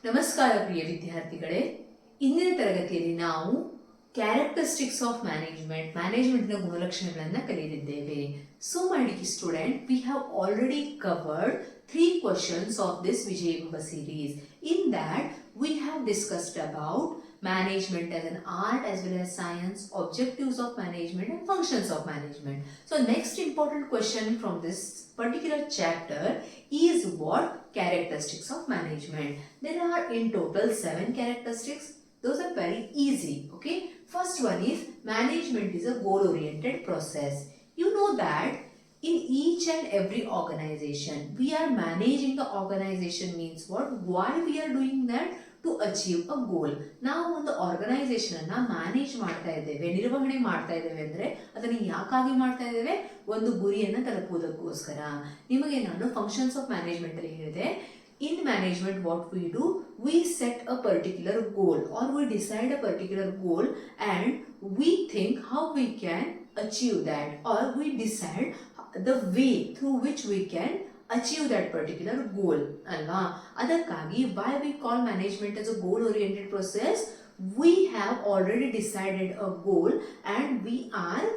ನಮಸ್ಕಾರ ಪ್ರಿಯ ವಿದ್ಯಾರ್ಥಿಗಳೇ, ಇಂದಿನ ತರಗತಿಯಲ್ಲಿ ನಾವು ಕ್ಯಾರೆಕ್ಟರಿಸ್ಟಿಕ್ಸ್ ಆಫ್ ಮ್ಯಾನೇಜ್ಮೆಂಟ್ನ ಗುಣಲಕ್ಷಣಗಳನ್ನು ಕಲಿಯಲಿದ್ದೇವೆ. So my dear student, we have already covered 3 questions of this Vijay Bhava series. In that, we have discussed about management as an art as well as science, objectives of management and functions of management. So next important question from this particular chapter is what characteristics of management. There are in total 7 characteristics. Those are very easy. Okay. First one is management is a goal oriented process. You know that in each and every organization we are managing the organization means what? Why we are doing that? To achieve a goal. ನಾವು ಒಂದು organisation ಅನ್ನ manage ಮಾಡ್ತಾ ಇದ್ದೇವೆ, ನಿರ್ವಹಣೆ ಮಾಡ್ತಾ ಇದ್ದೇವೆ ಅಂದ್ರೆ ಅದನ್ನು ಯಾಕಾಗಿ ಮಾಡ್ತಾ ಇದ್ದೇವೆ? ಒಂದು ಗುರಿಯನ್ನ ತಲುಪುವುದಕ್ಕೋಸ್ಕರ. ನಿಮಗೆ ನಾನು ಫಂಕ್ಷನ್ಸ್ ಆಫ್ ಮ್ಯಾನೇಜ್ಮೆಂಟ್ ಅಲ್ಲಿ ಹೇಳಿದೆ. In management, what we do, we set a particular goal or we decide a particular goal and we think how we can achieve that, or we decide the way through which we can achieve that particular goal. Alva, adakagi why we call management as a goal oriented process? We have already decided a goal and we are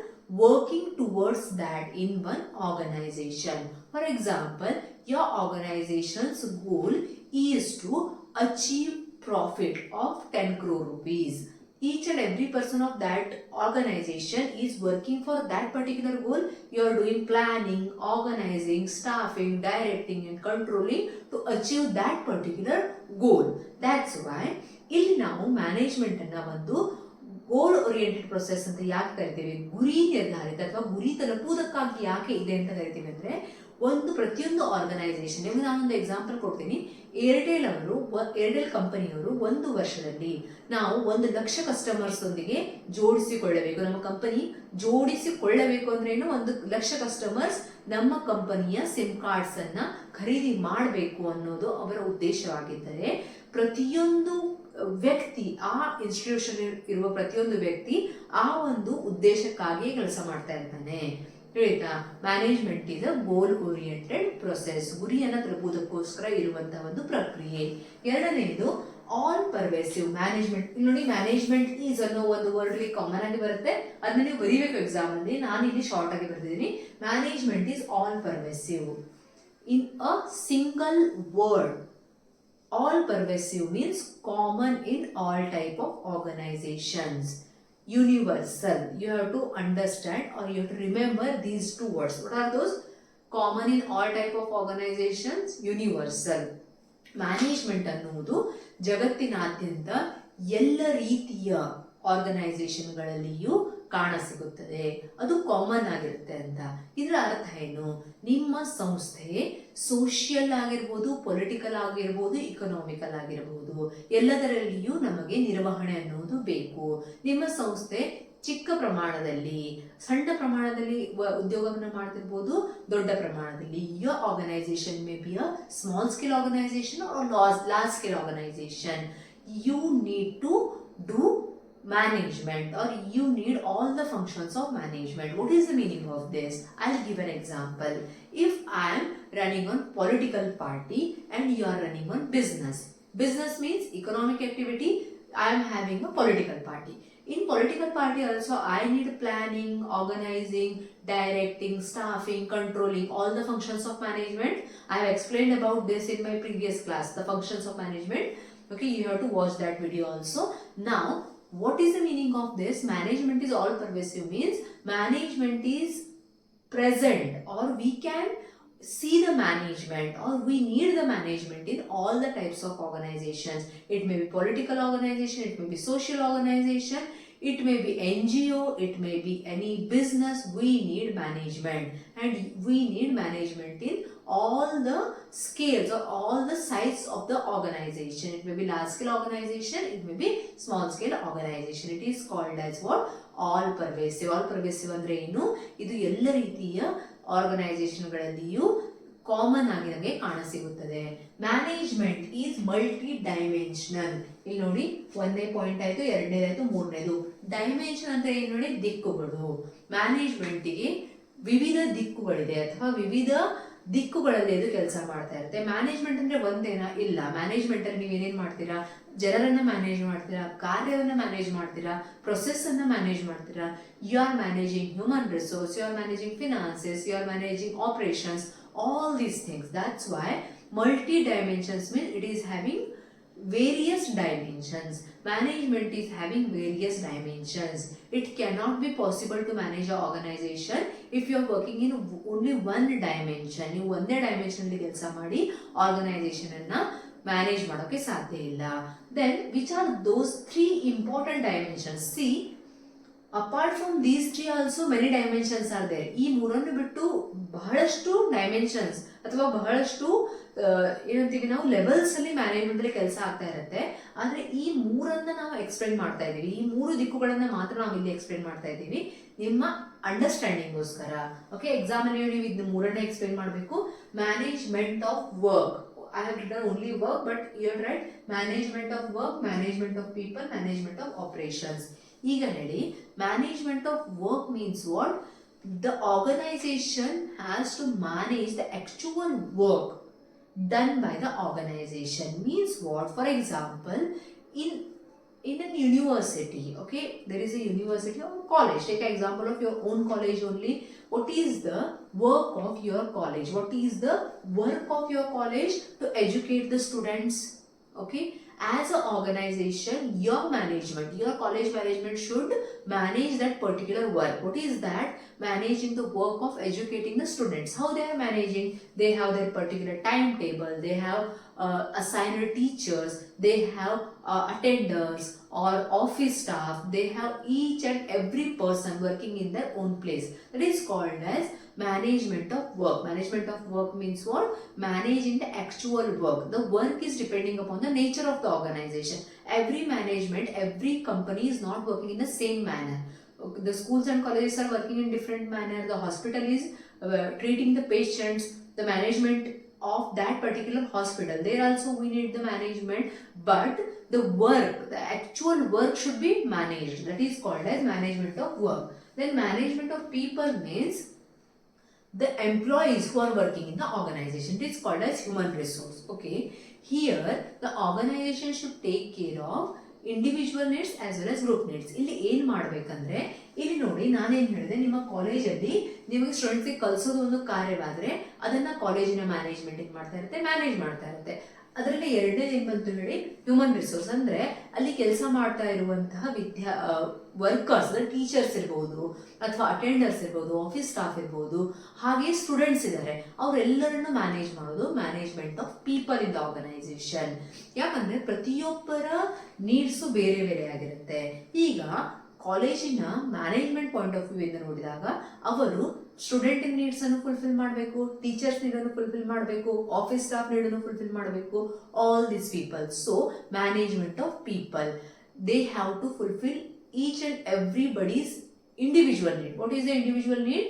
working towards that in one organization. For example, your organization's goal is to achieve profit of 10 crore rupees. Each and every person of that organization is working for that particular goal. You are doing planning, organizing, staffing, directing and controlling to achieve that particular goal. That's why ಇಲ್ಲಿ ನಾವು management ಅನ್ನ ಒಂದು ಗೋಲ್ oriented process ಅಂತ ಯಾಕೆ ಕರಿತೀವಿ? ಗುರಿ ನಿರ್ಧಾರಿತ ಅಥವಾ ಗುರಿ ತಲುಪುವುದಕ್ಕಾಗಿ ಯಾಕೆ ಇದೆ ಅಂತ ಕರಿತೀವಿ ಅಂದ್ರೆ, ಒಂದು ಪ್ರತಿಯೊಂದು ಆರ್ಗನೈಸೇಷನ್, ನಿಮಗೆ ನಾನೊಂದು ಎಕ್ಸಾಂಪಲ್ ಕೊಡ್ತೀನಿ. ಏರ್ಟೆಲ್ ಕಂಪನಿಯವರು ಒಂದು ವರ್ಷದಲ್ಲಿ ನಾವು 1,00,000 ಕಸ್ಟಮರ್ಸ್ ಒಂದಿಗೆ ಜೋಡಿಸಿಕೊಳ್ಳಬೇಕು. ನಮ್ಮ ಕಂಪನಿ ಜೋಡಿಸಿಕೊಳ್ಳಬೇಕು ಅಂದ್ರೆ ಏನು? 1,00,000 ಕಸ್ಟಮರ್ಸ್ ನಮ್ಮ ಕಂಪನಿಯ ಸಿಮ್ ಕಾರ್ಡ್ಸ್ ಅನ್ನ ಖರೀದಿ ಮಾಡಬೇಕು ಅನ್ನೋದು ಅವರ ಉದ್ದೇಶವಾಗಿದ್ದರೆ, ಪ್ರತಿಯೊಂದು ವ್ಯಕ್ತಿ, ಆ ಇನ್ಸ್ಟಿಟ್ಯೂಷನ್ ಇರುವ ಪ್ರತಿಯೊಂದು ವ್ಯಕ್ತಿ ಆ ಒಂದು ಉದ್ದೇಶಕ್ಕಾಗಿ ಕೆಲಸ ಮಾಡ್ತಾ ಇರ್ತಾನೆ. ಹೇಳಿತಾ? Management is a goal oriented process. ಗುರಿಯನ್ನು ತಲುಪುವುದಕ್ಕೋಸ್ಕರ ಇರುವಂತಹ ಒಂದು ಪ್ರಕ್ರಿಯೆ. ಎರಡನೆಯದು ಆಲ್ ಪರ್ವೇಸಿವ್ ಮ್ಯಾನೇಜ್ಮೆಂಟ್. ಇಲ್ಲಿ ನೋಡಿ, ಮ್ಯಾನೇಜ್ಮೆಂಟ್ ಈಸ್ ಅನ್ನೋ ಒಂದು ವರ್ಡ್ ಇಲ್ಲಿ ಕಾಮನ್ ಆಗಿ ಬರುತ್ತೆ, ಅದನ್ನ ನೀವು ಬರೀಬೇಕು ಎಕ್ಸಾಮ್ ಅಲ್ಲಿ. ನಾನು ಇಲ್ಲಿ ಶಾರ್ಟ್ ಆಗಿ ಬರ್ತಿದ್ದೀನಿ. Management is all pervasive. In a single word, all pervasive means common in all type of organizations. Universal, you have to understand or you have to remember these two words. What are those? Common in all type of organizations, universal. Management ಅನ್ನುವುದು ಜಗತ್ತಿನಾದ್ಯಂತ ಎಲ್ಲ ರೀತಿಯ ಆರ್ಗನೈಸೇಷನ್ಗಳಲ್ಲಿಯೂ ಕಾಣಸಿಗುತ್ತದೆ, ಅದು common ಆಗಿರುತ್ತೆ ಅಂತ. ಇದರ ಅರ್ಥ ಏನು? ನಿಮ್ಮ ಸಂಸ್ಥೆ ಸೋಷಿಯಲ್ ಆಗಿರ್ಬೋದು, ಪೊಲಿಟಿಕಲ್ ಆಗಿರ್ಬೋದು, ಇಕನಾಮಿಕಲ್ ಆಗಿರ್ಬೋದು, ಎಲ್ಲದರಲ್ಲಿಯೂ ನಮಗೆ ನಿರ್ವಹಣೆ ಅನ್ನುವುದು ಬೇಕು. ನಿಮ್ಮ ಸಂಸ್ಥೆ ಚಿಕ್ಕ ಪ್ರಮಾಣದಲ್ಲಿ, ಸಣ್ಣ ಪ್ರಮಾಣದಲ್ಲಿ ಉದ್ಯೋಗವನ್ನು ಮಾಡ್ತಿರ್ಬೋದು, ದೊಡ್ಡ ಪ್ರಮಾಣದಲ್ಲಿ. Your organisation may be a small scale organisation or large scale organisation. You need to do management, or you need all the functions of management. What is the meaning of this? I'll give an example. If I am running on political party and you are running on business. Business means economic activity. I am having a political party. In political party also I need planning, organizing, directing, staffing, controlling, all the functions of management. I have explained about this in my previous class, the functions of management. Okay, you have to watch that video also. Now, what is the meaning of this? Management is all pervasive means management is present, or we can see the management, or we need the management in all the types of organizations. It may be political organization, it may be social organization, it may be NGO, it may be any business. We need management, and we need management in all the scales or all the sides of the organization. It may be large scale organization, it may be small scale organization. It is called as what? All pervasive. All pervasive ಅಂದ್ರೆ ಏನು? ಇದು ಎಲ್ಲ ರೀತಿಯ ಆರ್ಗನೈಸೇಷನ್ಗಳಲ್ಲಿಯೂ common ಆಗಿ ನಮಗೆ ಕಾಣಸಿಗುತ್ತದೆ. Management is multi dimensional. ಇಲ್ಲಿ ನೋಡಿ, ಒಂದೇ ಪಾಯಿಂಟ್ ಆಯ್ತು, ಎರಡನೇದಾಯ್ತು, ಮೂರನೇದು. ಡೈಮೆನ್ಷನ್ ಅಂದ್ರೆ ಏನು ನೋಡಿ? ದಿಕ್ಕುಗಳು. ಮ್ಯಾನೇಜ್ಮೆಂಟ್ಗೆ ವಿವಿಧ ದಿಕ್ಕುಗಳಿದೆ ಅಥವಾ ವಿವಿಧ ದಿಕ್ಕುಗಳಲ್ಲಿ ಅದು ಕೆಲಸ ಮಾಡ್ತಾ ಇರುತ್ತೆ. ಮ್ಯಾನೇಜ್ಮೆಂಟ್ ಅಂದ್ರೆ ಒಂದೇನಾ? ಇಲ್ಲ. ಮ್ಯಾನೇಜ್ಮೆಂಟ್ ಅಲ್ಲಿ ನೀವೇನೇನ್ ಮಾಡ್ತೀರಾ? ಜನರನ್ನ ಮ್ಯಾನೇಜ್ ಮಾಡ್ತೀರಾ, ಕಾರ್ಯವನ್ನ ಮ್ಯಾನೇಜ್ ಮಾಡ್ತೀರಾ, ಪ್ರೊಸೆಸ್ ಅನ್ನ ಮ್ಯಾನೇಜ್ ಮಾಡ್ತೀರಾ. You are managing human resource, you are managing finances, you are managing operations, all these things. That's why multi dimensions means it is having various dimensions. Management is having various dimensions. It cannot be possible to manage an organization if you are working in only one dimension. ನೀವು ಒಂದೇ dimension ಅಲ್ಲಿ ಕೆಲಸ ಮಾಡಿ organisation ಅನ್ನ manage ಮಾಡೋಕೆ ಸಾಧ್ಯ ಇಲ್ಲ. Then which are those 3 important dimensions? See, apart from these 3 also many dimensions are there. ಈ ಮೂರನ್ನು ಬಿಟ್ಟು ಬಹಳಷ್ಟು ಡೈಮೆನ್ಷನ್ಸ್ ಅಥವಾ ಬಹಳಷ್ಟು ಏನಂತೀವಿ ನಾವು ಲೆವೆಲ್ಸ್ ಅಲ್ಲಿ ಮ್ಯಾನೇಜ್ಮೆಂಟ್ ಅಲ್ಲಿ ಕೆಲಸ ಆಗ್ತಾ ಇರುತ್ತೆ. ಆದ್ರೆ ಈ ಮೂರನ್ನ ನಾವು ಎಕ್ಸ್ಪ್ಲೇನ್ ಮಾಡ್ತಾ ಇದೀವಿ, ಈ 3 ದಿಕ್ಕುಗಳನ್ನ ಮಾತ್ರ ನಾವು ಇಲ್ಲಿ ಎಕ್ಸ್ಪ್ಲೇನ್ ಮಾಡ್ತಾ ಇದ್ದೀವಿ ನಿಮ್ಮ ಅಂಡರ್ಸ್ಟ್ಯಾಂಡಿಂಗ್ಗೋಸ್ಕರ. ಓಕೆ, ಎಕ್ಸಾಮ್ ಅಲ್ಲಿ ನೀವು ಇದನ್ನ ಮೂರನ್ನೇ ಎಕ್ಸ್ಪ್ಲೇನ್ ಮಾಡಬೇಕು. Management of work, I have written only work, but you have write management of work, management of people, management of operations. ಈಗ ಹೇಳಿ, management of work means what? The organization has to manage the actual work done by the organization. Means what? For example, in an university, okay, there is a university or college. Take an example of your own college only. What is the work of your college? What is the work of your college? To educate the students. Okay, as an organization, your management, your college management should manage that particular work. What is that? Managing the work of educating the students. How they are managing? They have their particular timetable, they have assigned teachers, they have attenders or office staff, they have each and every person working in their own place. That is called as management of work. Management of work means what? Managing the actual work. The work is depending upon the nature of the organization. Every management, every company is not working in the same manner. The schools and colleges are working in different manner. The hospital is treating the patients, the management of that particular hospital, there also we need the management, but the work, the actual work should be managed. That is called as management of work. Then management of people means the employees who are working in the organization. It is called as human resource. Okay, here the organization should take care of individual needs as well as group needs. ಇಲ್ಲಿ ಏನ್ ಮಾಡ್ಬೇಕಂದ್ರೆ, ಇಲ್ಲಿ ನೋಡಿ ನಾನೇನ್ ಹೇಳಿದೆ, ನಿಮ್ಮ ಕಾಲೇಜಲ್ಲಿ ನಿಮಗೆ ಸ್ಟೂಡೆಂಟ್ಸ್ಗೆ ಕಲಿಸೋದು ಒಂದು ಕಾರ್ಯವಾದ್ರೆ ಅದನ್ನ ಕಾಲೇಜಿನ ಮ್ಯಾನೇಜ್ಮೆಂಟ್ ಏನ್ ಮಾಡ್ತಾ ಇರುತ್ತೆ? ಮ್ಯಾನೇಜ್ ಮಾಡ್ತಾ ಇರುತ್ತೆ. ಅದರಲ್ಲಿ ಎರಡನೇದು ಏನ್ ಬಂತು ಹೇಳಿ? Human resource. ಅಂದ್ರೆ ಅಲ್ಲಿ ಕೆಲಸ ಮಾಡ್ತಾ ಇರುವಂತಹ ವರ್ಕರ್ಸ್, ಟೀಚರ್ಸ್ ಇರ್ಬೋದು ಅಥವಾ ಅಟೆಂಡರ್ಸ್ ಇರ್ಬೋದು, ಆಫೀಸ್ ಸ್ಟಾಫ್ ಇರ್ಬೋದು, ಹಾಗೆ ಸ್ಟೂಡೆಂಟ್ಸ್ ಇದ್ದಾರೆ, ಅವರೆಲ್ಲರನ್ನು ಮ್ಯಾನೇಜ್ ಮಾಡೋದು management of people in the organisation. ಯಾಕಂದ್ರೆ ಪ್ರತಿಯೊಬ್ಬರ ನೀಡ್ಸು ಬೇರೆ ಬೇರೆ ಆಗಿರುತ್ತೆ. ಈಗ ಕಾಲೇಜಿನ ಮ್ಯಾನೇಜ್ಮೆಂಟ್ ಪಾಯಿಂಟ್ ಆಫ್ ವ್ಯೂ ಇಂದ ನೋಡಿದಾಗ ಅವರು ಸ್ಟೂಡೆಂಟ್ ನೀಡ್ಸ್ ಅನ್ನು ಫುಲ್ಫಿಲ್ ಮಾಡಬೇಕು, ಟೀಚರ್ಸ್ ನೀಡ್ ಅನ್ನು ಫುಲ್ಫಿಲ್ ಮಾಡಬೇಕು, ಆಫೀಸ್ ಸ್ಟಾಫ್ ನೀಡ್ ಅನ್ನು ಫುಲ್ಫಿಲ್ ಮಾಡಬೇಕು, all this people. So management of people, they have to fulfil each and everybody's individual need. What is the individual need?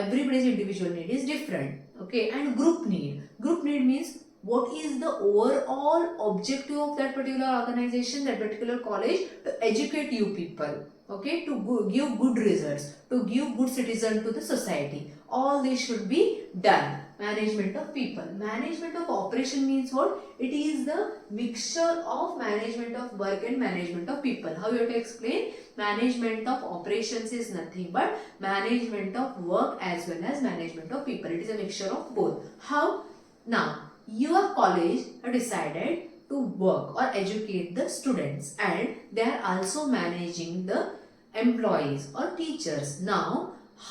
Everybody's individual need is different. Okay, and group need. Group need means what is the overall objective of that particular organization, that particular college, to educate you people. Okay, to give good results, to give good citizen to the society. All this should be done. Management of people. Management of operation means what? It is the mixture of management of work and management of people. How you have to explain? Management of operations is nothing but management of work as well as management of people. It is a mixture of both. How? Now, your college have decided to work or educate the students, and they are also managing the employees or teachers. Now,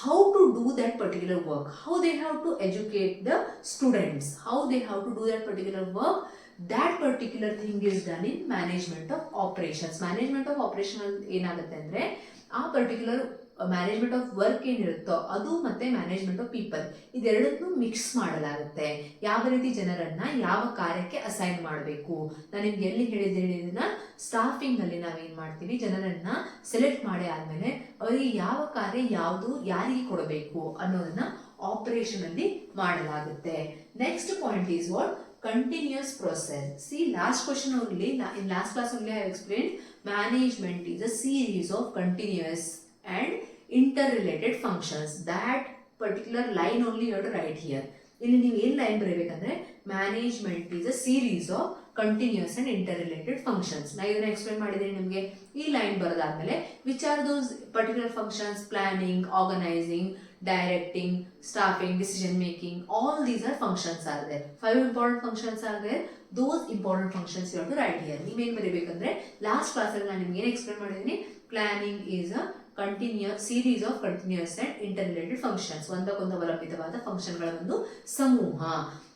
how to do that particular work, how they have to educate the students, how they have to do that particular work, that particular thing is done in management of operations. Management of operational ಏನಾಗುತ್ತೆ ಅಂದ್ರೆ, ಆ particular management of work ಏನಿರುತ್ತೋ ಅದು ಮತ್ತೆ management of people, ಇದೆರಡನ್ನೂ mix ಮಾಡಲಾಗುತ್ತೆ. ಯಾವ ರೀತಿ ಜನರನ್ನ ಯಾವ ಕಾರ್ಯಕ್ಕೆ ಅಸೈನ್ ಮಾಡಬೇಕು. ನಾನು ನಿಮ್ಗೆ ಎಲ್ಲಿ ಹೇಳಿದ್ದೇನೆ ಇದನ್ನ? ಸ್ಟಾಫಿಂಗ್ ಅಲ್ಲಿ ನಾವೇನ್ ಮಾಡ್ತೀವಿ, ಜನರನ್ನ ಸೆಲೆಕ್ಟ್ ಮಾಡಿ ಆದ್ಮೇಲೆ ಅವರಿಗೆ ಯಾವ ಕಾರ್ಯ ಯಾವುದು ಯಾರಿಗೆ ಕೊಡಬೇಕು ಅನ್ನೋದನ್ನ ಆಪರೇಷನ್ ಅಲ್ಲಿ ಮಾಡಲಾಗುತ್ತೆ. Next point is what? continuous process. See, last question only, in last class only I have explained, management is a series of continuous and interrelated functions. That particular line only you have to write here. ಇಲ್ಲಿ ನೀವು ಏನ್ line ಬರೀಬೇಕಂದ್ರೆ management is a series of continuous and inter related functions. ನಾ ಇದನ್ನ explain ಮಾಡಿದ್ದೀನಿ ನಿಮಗೆ. ಈ line ಬರೋದಾದ್ಮೇಲೆ which are those particular functions? Planning, organising, directing, staffing, decision making, all these are functions are there. 5 important functions are there. Those important functions you have to write here. ನೀವೇನು ಬರೀಬೇಕಂದ್ರೆ last ಕ್ಲಾಸಲ್ಲಿ ನಾನು ನಿಮ್ಗೆ ಏನು explain ಮಾಡಿದ್ದೀನಿ, planning is a continuous series of continuous and inter related functions, ಒಂದಕ್ಕೊಂದು ಅವಲಂಬಿತವಾದ ಫಂಕ್ಷನ್ಗಳ ಒಂದು ಸಮೂಹ.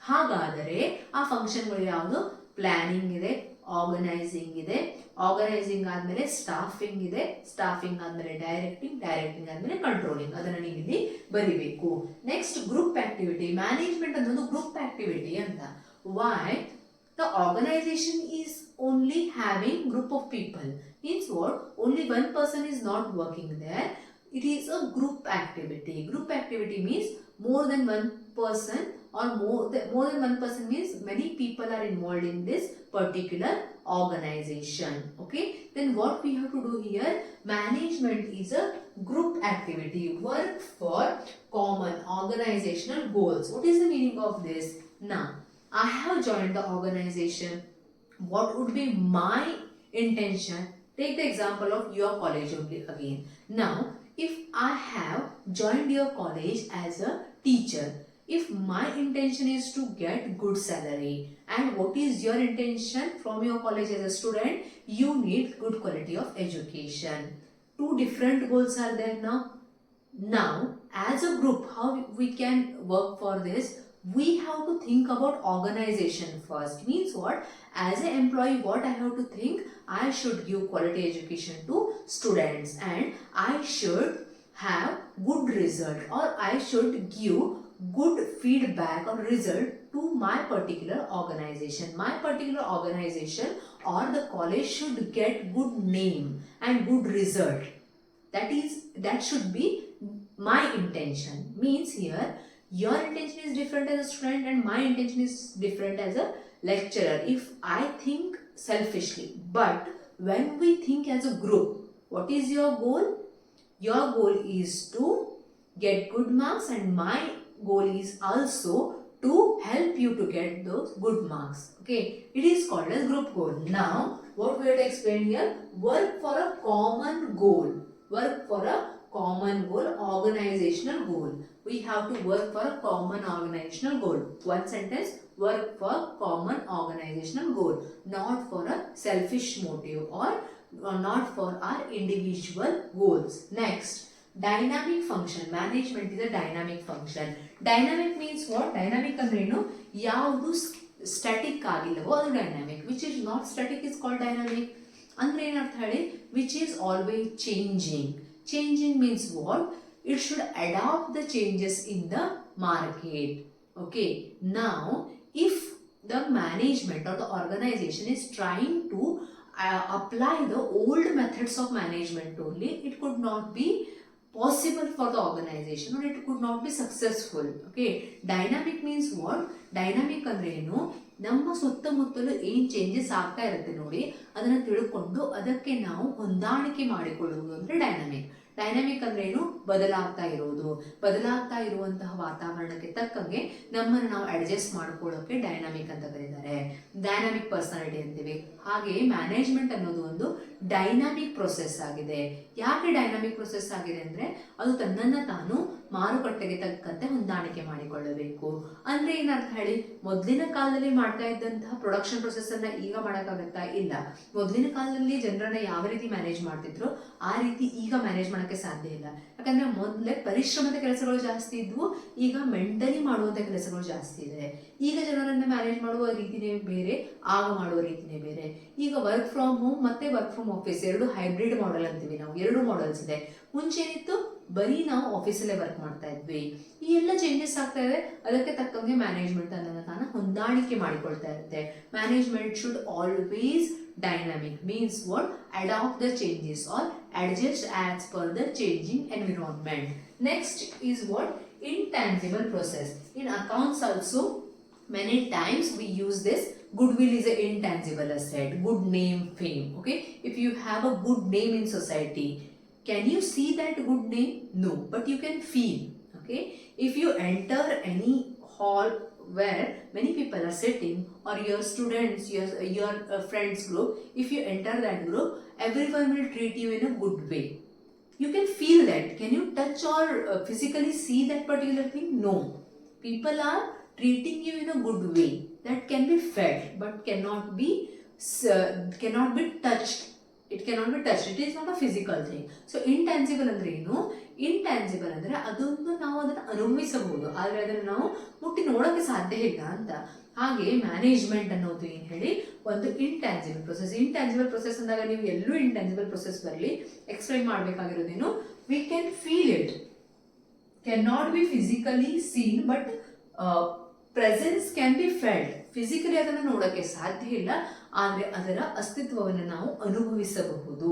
ಹಾಗಾದರೆ ಆ ಫಂಕ್ಷನ್ಗಳು ಯಾವುದು? ಪ್ಲಾನಿಂಗ್ ಇದೆ, ಆರ್ಗನೈಸಿಂಗ್ ಇದೆ, ಆರ್ಗನೈಸಿಂಗ್ ಆದ್ಮೇಲೆ ಸ್ಟಾಫಿಂಗ್ ಇದೆ, ಸ್ಟಾಫಿಂಗ್ ಆದ್ಮೇಲೆ ಡೈರೆಕ್ಟಿಂಗ್, ಡೈರೆಕ್ಟಿಂಗ್ ಆದ್ಮೇಲೆ ಕಂಟ್ರೋಲಿಂಗ್. ಅದನ್ನ ನೀವು ಇಲ್ಲಿ ಬರಿಬೇಕು. Next group activity. ಮ್ಯಾನೇಜ್ಮೆಂಟ್ ಅನ್ನೋದು ಗ್ರೂಪ್ ಆಕ್ಟಿವಿಟಿ ಅಂತ. Why the organisation is only having group of people means what? Only one person is not working there. It is a group activity. Group activity means more than one person, or more than one person means many people are involved in this particular organization. Okay, then what we have to do here? Management is a group activity, work for common organizational goals. What is the meaning of this? Now I have joined the organization. What would be my intention? Take the example of your college only again. Now if I have joined your college as a teacher, if my intention is to get good salary, and what is your intention from your college as a student? You need good quality of education. Two different goals are there now. Now as a group, how we can work for this? We have to think about organization first. Means what? As an employee, what I have to think? I should give quality education to students, and I should have good result, or I should give good feedback or result to my particular organization. My particular organization or the college should get good name and good result. That should be my intention. Means here your intention is different as a student and my intention is different as a lecturer. If I think selfishly, but when we think as a group, what is your goal? Your goal is to get good marks, and my goal is also to help you to get those good marks. Okay, it is called as group goal. Now what we have to explain here? Work for a common goal. Work for a common goal, organizational goal. We have to work for a common organizational goal. One sentence: work for common organizational goal, not for a selfish motive or not for our individual goals. Next, dynamic function. Management is a dynamic function. Dynamic means what? Dynamic ಅಂದ್ರೇನು? ಯಾವುದು static ಆಗಿಲ್ಲವೋ ಅದು dynamic. Which is not static is called dynamic. ಅಂದ್ರೆ ಏನರ್ಥ ಹೇಳಿ? Which is always changing. Changing means what? It should adapt the changes in the market. Okay, now if the management or the organization is trying to apply the old methods of management only, it could not be possible for the organization, or it could not be successful. Okay, dynamic means what? Dynamic ಅಂದ್ರೆ ಏನು? ನಮ್ಮ ಸುತ್ತಮುತ್ತಲು ಏನ್ changes ಆಗ್ತಾ ಇರುತ್ತೆ ನೋಡಿ, ಅದನ್ನ ತಿಳ್ಕೊಂಡು ಅದಕ್ಕೆ ನಾವು ಹೊಂದಾಣಿಕೆ ಮಾಡಿಕೊಳ್ಳುವುದು ಅಂದ್ರೆ ಡೈನಾಮಿಕ್. ಡೈನಾಮಿಕ್ ಅಂದ್ರೆ ಏನು? ಬದಲಾಗ್ತಾ ಇರೋದು. ಬದಲಾಗ್ತಾ ಇರುವಂತಹ ವಾತಾವರಣಕ್ಕೆ ತಕ್ಕಂಗೆ ನಮ್ಮನ್ನು ನಾವು ಅಡ್ಜಸ್ಟ್ ಮಾಡ್ಕೊಳ್ಳೋಕೆ ಡೈನಾಮಿಕ್ ಅಂತ ಕರೀತಾರೆ. ಡೈನಾಮಿಕ್ ಪರ್ಸನಾಲಿಟಿ ಅಂತೀವಿ. ಹಾಗೆ ಮ್ಯಾನೇಜ್ಮೆಂಟ್ ಅನ್ನೋದು ಒಂದು ಡೈನಾಮಿಕ್ ಪ್ರೊಸೆಸ್ ಆಗಿದೆ. ಯಾಕೆ ಡೈನಾಮಿಕ್ ಪ್ರೊಸೆಸ್ ಆಗಿದೆ ಅಂದ್ರೆ ಅದು ತನ್ನನ್ನ ತಾನು ಮಾರುಕಟ್ಟೆಗೆ ತಕ್ಕಂತೆ ಹೊಂದಾಣಿಕೆ ಮಾಡಿಕೊಳ್ಳಬೇಕು. ಅಂದ್ರೆ ಏನರ್ಥ ಹೇಳಿ? ಮೊದಲಿನ ಕಾಲದಲ್ಲಿ ಮಾಡ್ತಾ ಇದ್ದಂತಹ ಪ್ರೊಡಕ್ಷನ್ ಪ್ರೊಸೆಸ್ ಅನ್ನ ಈಗ ಮಾಡಕ್ಕಾಗತ್ತಾ? ಇಲ್ಲ. ಮೊದಲಿನ ಕಾಲದಲ್ಲಿ ಜನರನ್ನ ಯಾವ ರೀತಿ ಮ್ಯಾನೇಜ್ ಮಾಡ್ತಿದ್ರು ಆ ರೀತಿ ಈಗ ಮ್ಯಾನೇಜ್ ಮಾಡಕ್ಕೆ ಸಾಧ್ಯ ಇಲ್ಲ. ಯಾಕಂದ್ರೆ ಮೊದಲೇ ಪರಿಶ್ರಮದ ಕೆಲಸಗಳು ಜಾಸ್ತಿ ಇದ್ವು, ಈಗ ಮೆಂಟಲಿ ಮಾಡುವಂತ ಕೆಲಸಗಳು ಜಾಸ್ತಿ ಇದೆ. ಈಗ ಜನರನ್ನ ಮ್ಯಾನೇಜ್ ಮಾಡುವ ರೀತಿನೇ ಬೇರೆ, ಆಗ ಮಾಡುವ ರೀತಿನೇ ಬೇರೆ. ಈಗ ವರ್ಕ್ ಫ್ರಮ್ ಹೋಮ್ ಮತ್ತೆ ವರ್ಕ್ ಫ್ರಮ್ ಆಫೀಸ್ ಎರಡು ಹೈಬ್ರಿಡ್ ಮಾಡೆಲ್ ಅಂತೀವಿ ನಾವು. ಎರಡು ಮಾಡೆಲ್ಸ್ ಇದೆ. ಮುಂಚೆ ಏನಿತ್ತು? ಬರೀ ನಾವು ಆಫೀಸಲ್ಲೇ ವರ್ಕ್ ಮಾಡ್ತಾ ಇದ್ವಿ. ಈ ಎಲ್ಲ ಚೇಂಜಸ್ ಆಗ್ತಾ ಇದೆ. ಅದಕ್ಕೆ ತಕ್ಕಂಗೆ ಮ್ಯಾನೇಜ್ಮೆಂಟ್ ಅನ್ನ ತಾನು ಹೊಂದಾಣಿಕೆ ಮಾಡಿಕೊಳ್ತಾ ಇರುತ್ತೆ. Management should always dynamic means what? Adopt the changes or adjust as per the changing environment. Next is what? Intangible process. In accounts also many times we use this. Goodwill is an intangible asset. Good name, fame. Okay, if you have a good name in society, can you see that good name? No, but you can feel. Okay, if you enter any hall where many people are sitting, or your students, your friends group, if you enter that group, everyone will treat you in a good way. You can feel that. Can you touch or physically see that particular thing? No. People are treating you in a good way. That can be felt but cannot be touched. It cannot be touched. It is not a physical thing. So intangible ಅಂದ್ರೆ ಏನು? Intangible ಅಂದ್ರೆ ಅದೊಂದು ನಾವು ಅದನ್ನು ಅನುಭವಿಸಬಹುದು, ಆದರೆ ಅದನ್ನು ನಾವು ಮುಟ್ಟಿ ನೋಡೋಕೆ ಸಾಧ್ಯ ಇಲ್ಲ ಅಂತ. ಹಾಗೆ ಮ್ಯಾನೇಜ್ಮೆಂಟ್ ಅನ್ನೋದು ಏನು ಹೇಳಿ ಒಂದು ಇಂಟ್ಯಾನ್ಸಿಬಲ್ ಪ್ರೊಸೆಸ್. ಇಂಟ್ಯಾನ್ಸಿಬಲ್ ಪ್ರೊಸೆಸ್ ಅಂದಾಗ ನೀವು ಎಲ್ಲೂ ಇಂಟ್ಯಾನ್ಸಿಬಲ್ ಪ್ರೊಸೆಸ್ ಬರಲಿ ಎಕ್ಸ್ಪ್ಲೈನ್ ಮಾಡಬೇಕಾಗಿರೋದೇನು, we can feel it, can not be physically seen but presence can be felt. Physically ಅದನ್ನು ನೋಡೋಕ್ಕೆ ಸಾಧ್ಯ ಇಲ್ಲ, ಆದರೆ ಅದರ ಅಸ್ತಿತ್ವವನ್ನು ನಾವು ಅನುಭವಿಸಬಹುದು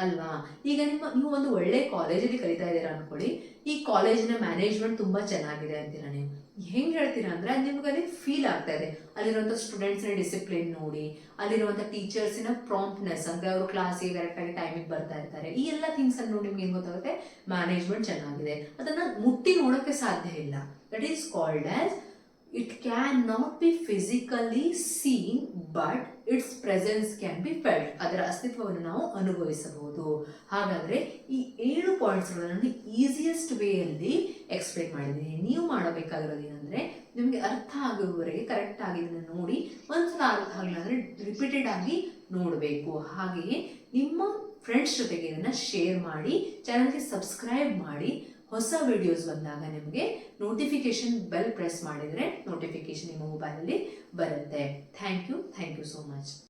ಅಲ್ವಾ. ಈಗ ನೀವು ಒಂದು ಒಳ್ಳೆ ಕಾಲೇಜಲ್ಲಿ ಕಲಿತಾ ಇದ್ದೀರಾ ಅನ್ಕೊಳ್ಳಿ, ಈ ಕಾಲೇಜಿನ ಮ್ಯಾನೇಜ್ಮೆಂಟ್ ತುಂಬಾ ಚೆನ್ನಾಗಿದೆ ಅಂತೀರಾ. ನೀವು ಹೆಂಗ್ ಹೇಳ್ತೀರಾ ಅಂದ್ರೆ ನಿಮ್ಗೆ ಅಲ್ಲಿ ಫೀಲ್ ಆಗ್ತಾ ಇದೆ. ಅಲ್ಲಿರುವಂಥ ಸ್ಟೂಡೆಂಟ್ಸ್ನ ಡಿಸಿಪ್ಲಿನ್ ನೋಡಿ, ಅಲ್ಲಿರುವಂಥ ಟೀಚರ್ಸಿನ ಪ್ರಾಂಪ್ಟ್ನೆಸ್ ಅಂದ್ರೆ ಅವರು ಕ್ಲಾಸಿಗೆ ಕರೆಕ್ಟಾಗಿ ಟೈಮಿಗೆ ಬರ್ತಾ ಇರ್ತಾರೆ, ಈ ಎಲ್ಲ ಥಿಂಗ್ಸ್ ಅನ್ನು ನೋಡಿ ನಿಮ್ಗೆ ಏನ್ ಗೊತ್ತಾಗುತ್ತೆ, ಮ್ಯಾನೇಜ್ಮೆಂಟ್ ಚೆನ್ನಾಗಿದೆ. ಅದನ್ನ ಮುಟ್ಟಿ ನೋಡೋಕೆ ಸಾಧ್ಯ ಇಲ್ಲ. That is called as it cannot be physically seen but its presence can be felt. ಅದರ ಅಸ್ತಿತ್ವವನ್ನು ನಾವು ಅನುಭವಿಸಬಹುದು. ಹಾಗಾದ್ರೆ ಈ 7 ಪಾಯಿಂಟ್ಸ್ಗಳನ್ನು ಈಸಿಯೆಸ್ಟ್ ವೇಯಲ್ಲಿ ಎಕ್ಸ್ಪ್ಲೈನ್ ಮಾಡಿದ್ದೀನಿ. ನೀವು ಮಾಡಬೇಕಾಗಿರೋದು ಏನಂದ್ರೆ ನಿಮಗೆ ಅರ್ಥ ಆಗುವವರೆಗೆ ಕರೆಕ್ಟ್ ಆಗಿ ಇದನ್ನು ನೋಡಿ, ಒಂದ್ಸಲ ಅರ್ಥ ಆಗಲಿಲ್ಲ ಅಂದ್ರೆ ರಿಪೀಟೆಡ್ ಆಗಿ ನೋಡಬೇಕು. ಹಾಗೆಯೇ ನಿಮ್ಮ ಫ್ರೆಂಡ್ಸ್ ಜೊತೆಗೆ ಇದನ್ನು ಶೇರ್ ಮಾಡಿ, ಚಾನಲ್ಗೆ ಸಬ್ಸ್ಕ್ರೈಬ್ ಮಾಡಿ. ಹೊಸ ವಿಡಿಯೋಸ್ ಬಂದಾಗ ನಿಮಗೆ ನೋಟಿಫಿಕೇಶನ್ ಬೆಲ್ ಪ್ರೆಸ್ ಮಾಡಿದರೆ ನೋಟಿಫಿಕೇಶನ್ ನಿಮ್ಮ ಮೊಬೈಲಲ್ಲಿ ಬರುತ್ತೆ. Thank you so much.